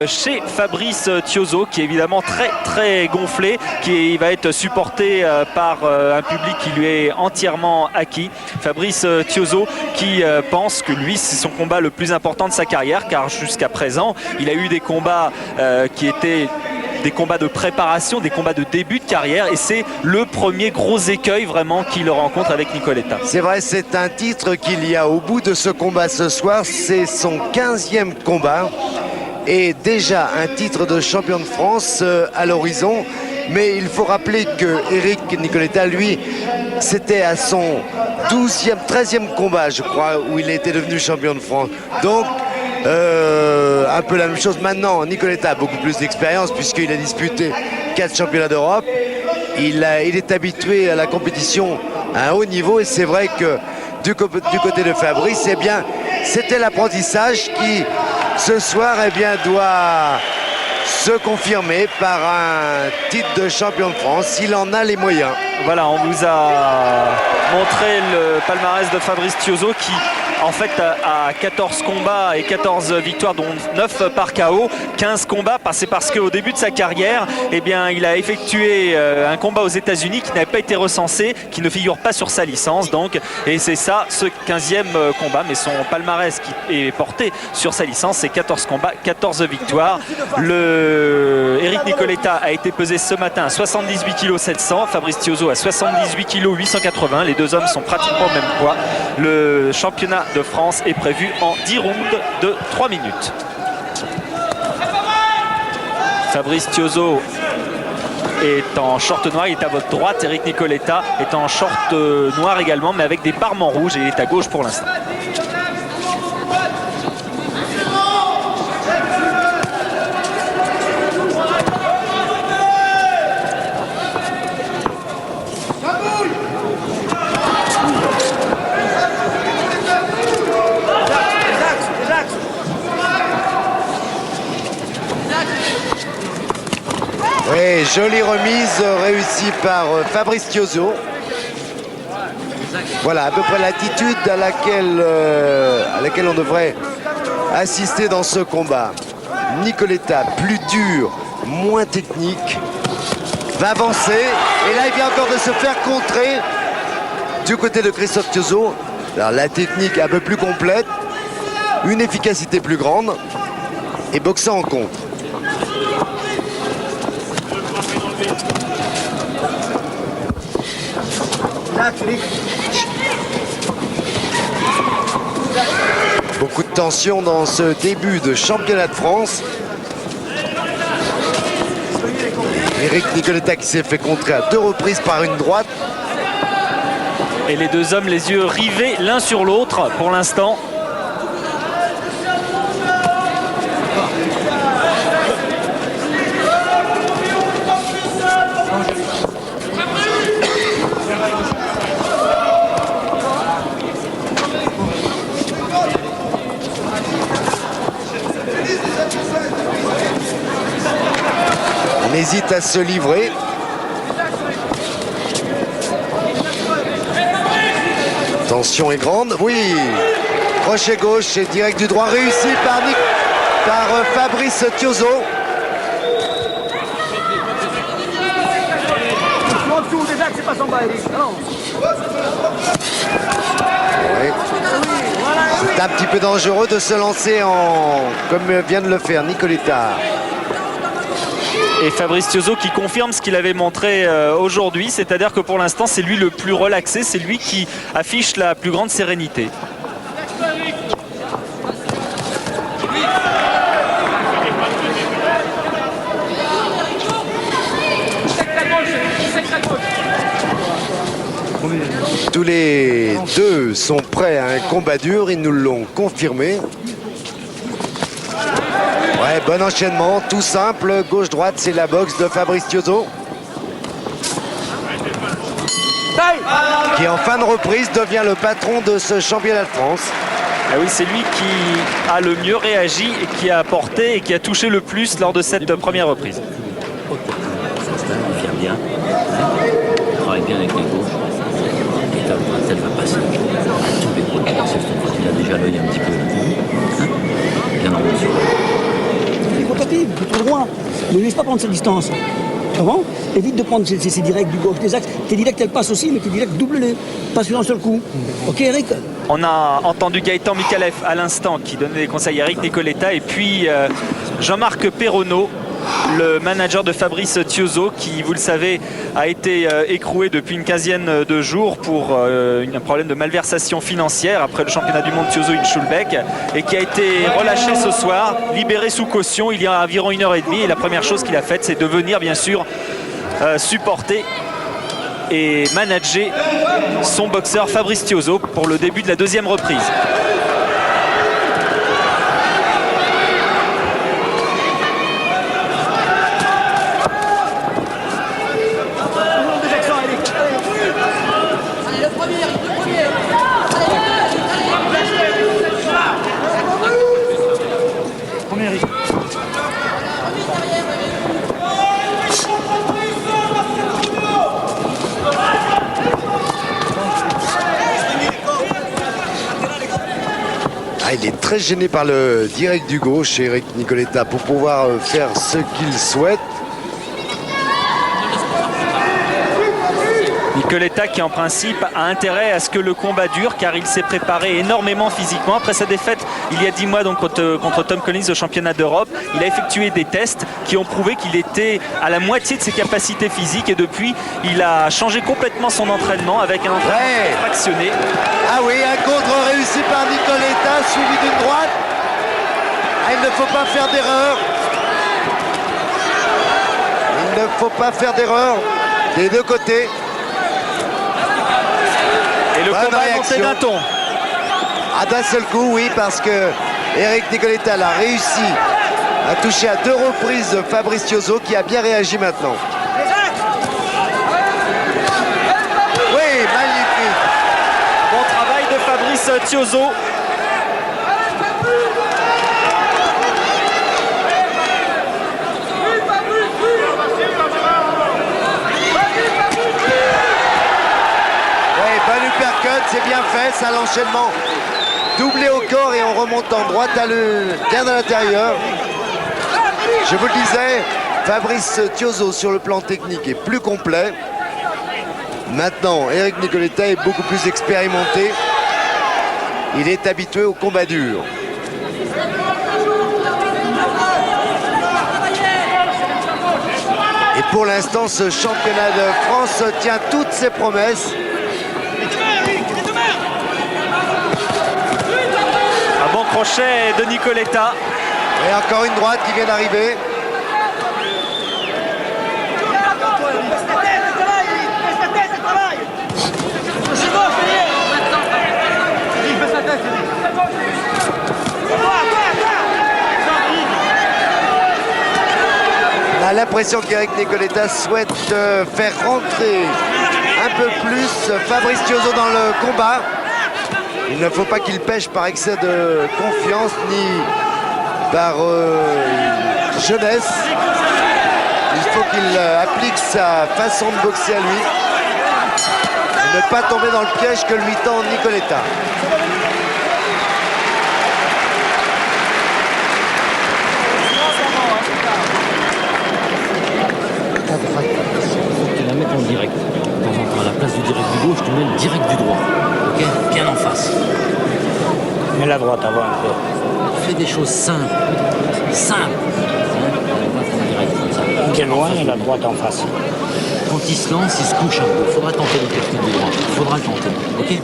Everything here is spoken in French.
Chez Fabrice Thiozot, qui est évidemment très gonflé, qui va être supporté par un public qui lui est entièrement acquis. Fabrice Thiozot qui pense que lui c'est son combat le plus important de sa carrière, car jusqu'à présent il a eu des combats qui étaient des combats de préparation, des combats de début de carrière, et c'est le premier gros écueil vraiment qu'il rencontre avec Nicoletta. C'est vrai, c'est un titre qu'il y a au bout de ce combat ce soir, c'est son 15e combat et déjà un titre de champion de France à l'horizon. Mais il faut rappeler que Eric Nicoletta, lui, c'était à son 13e combat, je crois, où il était devenu champion de France. Donc, un peu la même chose. Maintenant, Nicoletta a beaucoup plus d'expérience puisqu'il a disputé 4 championnats d'Europe. Il est habitué à la compétition à un haut niveau, et c'est vrai que du côté de Fabrice, eh bien, c'était l'apprentissage qui, ce soir, eh bien, doit se confirmer par un titre de champion de France. Il en a les moyens. Voilà, on vous a montré le palmarès de Fabrice Thiozot qui, en fait, a 14 combats et 14 victoires, dont 9 par KO, 15 combats. C'est parce qu'au début de sa carrière, eh bien, il a effectué un combat aux États-Unis qui n'avait pas été recensé, qui ne figure pas sur sa licence. Donc, et c'est ça, ce 15e combat. Mais son palmarès qui est porté sur sa licence, c'est 14 combats, 14 victoires. Eric Nicoletta a été pesé ce matin à 78 kg 700, Fabrice Thiozot à 78 kg 880. Les deux hommes sont pratiquement au même poids. Le championnat de France est prévu en 10 rounds de 3 minutes. Fabrice Thiozot est en short noir, il est à votre droite. Eric Nicoletta est en short noir également, mais avec des parements rouges, et il est à gauche pour l'instant. Oui, jolie remise réussie par Fabrice Thiozot. Voilà à peu près l'attitude à laquelle on devrait assister dans ce combat. Nicoletta, plus dur, moins technique, va avancer. Et là, il vient encore de se faire contrer du côté de Christophe Thiozot. Alors la technique un peu plus complète, une efficacité plus grande et boxant en contre. Beaucoup de tension dans ce début de championnat de France. Eric Nicoletta qui s'est fait contrer à 2 reprises par une droite. Et les deux hommes, les yeux rivés l'un sur l'autre pour l'instant. On hésite à se livrer. Tension est grande. Oui. Crochet gauche et direct du droit réussi par Fabrice Thiozot. Oui. C'est un petit peu dangereux de se lancer comme vient de le faire Nicoletta. Et Fabrice Thiozot qui confirme ce qu'il avait montré aujourd'hui, c'est-à-dire que pour l'instant c'est lui le plus relaxé, c'est lui qui affiche la plus grande sérénité. Tous les deux sont prêts à un combat dur, ils nous l'ont confirmé. Ouais, bon enchaînement, tout simple, gauche-droite, c'est la boxe de Fabrice Thiozot. Qui en fin de reprise devient le patron de ce championnat de France. Ah oui, c'est lui qui a le mieux réagi et qui a apporté et qui a touché le plus lors de cette première reprise. Il vient bien, il travaille bien avec les gauches, et la tête va passer. Il a déjà l'œil un petit peu bien en haut sur le... côté, plutôt droit. Ne laisse pas prendre cette distance. Comment? Évite de prendre ces directs du gauche des axes. Tes directs, elles passent aussi, mais tes directs, double-les. Pas sur un seul coup. Ok, Eric? On a entendu Gaëtan Mikalev à l'instant qui donnait des conseils à Eric Nicoletta et puis Jean-Marc Perronneau, le manager de Fabrice Thiozot, qui, vous le savez, a été écroué depuis une quinzaine de jours pour un problème de malversation financière après le championnat du monde Thiozot in Schulbeck et qui a été relâché ce soir, libéré sous caution il y a environ 1h30. Et la première chose qu'il a faite, c'est de venir bien sûr supporter et manager son boxeur Fabrice Thiozot pour le début de la deuxième reprise. Il est très gêné par le direct du gauche, Eric Nicoletta, pour pouvoir faire ce qu'il souhaite. Nicoletta qui en principe a intérêt à ce que le combat dure car il s'est préparé énormément physiquement. Après sa défaite il y a 10 mois donc, contre Tom Collins au championnat d'Europe, il a effectué des tests qui ont prouvé qu'il était à la moitié de ses capacités physiques et depuis il a changé complètement son entraînement avec un entraînement fractionné. Ah oui, un contre réussi par Nicoletta suivi d'une droite. Ah, il ne faut pas faire d'erreur. Il ne faut pas faire d'erreur des deux côtés. Et le combat est monté d'un ton. Ah, d'un seul coup, oui, parce que Eric Nicoletta a réussi à toucher à 2 reprises Fabrice Thiozot qui a bien réagi maintenant. Oui, magnifique. Bon travail de Fabrice Thiozot. C'est bien fait, ça l'enchaînement doublé au corps et on remonte en droite bien à l'intérieur. Je vous le disais, Fabrice Thiozot sur le plan technique est plus complet. Maintenant, Eric Nicoletta est beaucoup plus expérimenté. Il est habitué au combat dur. Et pour l'instant, ce championnat de France tient toutes ses promesses. Un bon crochet de Nicoletta. Et encore une droite qui vient d'arriver. On a l'impression qu'Eric Nicoletta souhaite faire rentrer un peu plus Fabrice Thiozot dans le combat. Il ne faut pas qu'il pêche par excès de confiance ni par jeunesse. Il faut qu'il applique sa façon de boxer à lui et ne pas tomber dans le piège que lui tend Nicoletta. Tu la mets en direct. De temps en temps, à la place du direct du gauche, tu mets le direct du droit. Ok? Bien en face. Mais la droite avant un peu. Fais des choses simples. Simples. Bien loin et la droite en face. Quand il se lance, il se couche un peu. Il faudra tenter le côté du droit. Il faudra le tenter. Ok?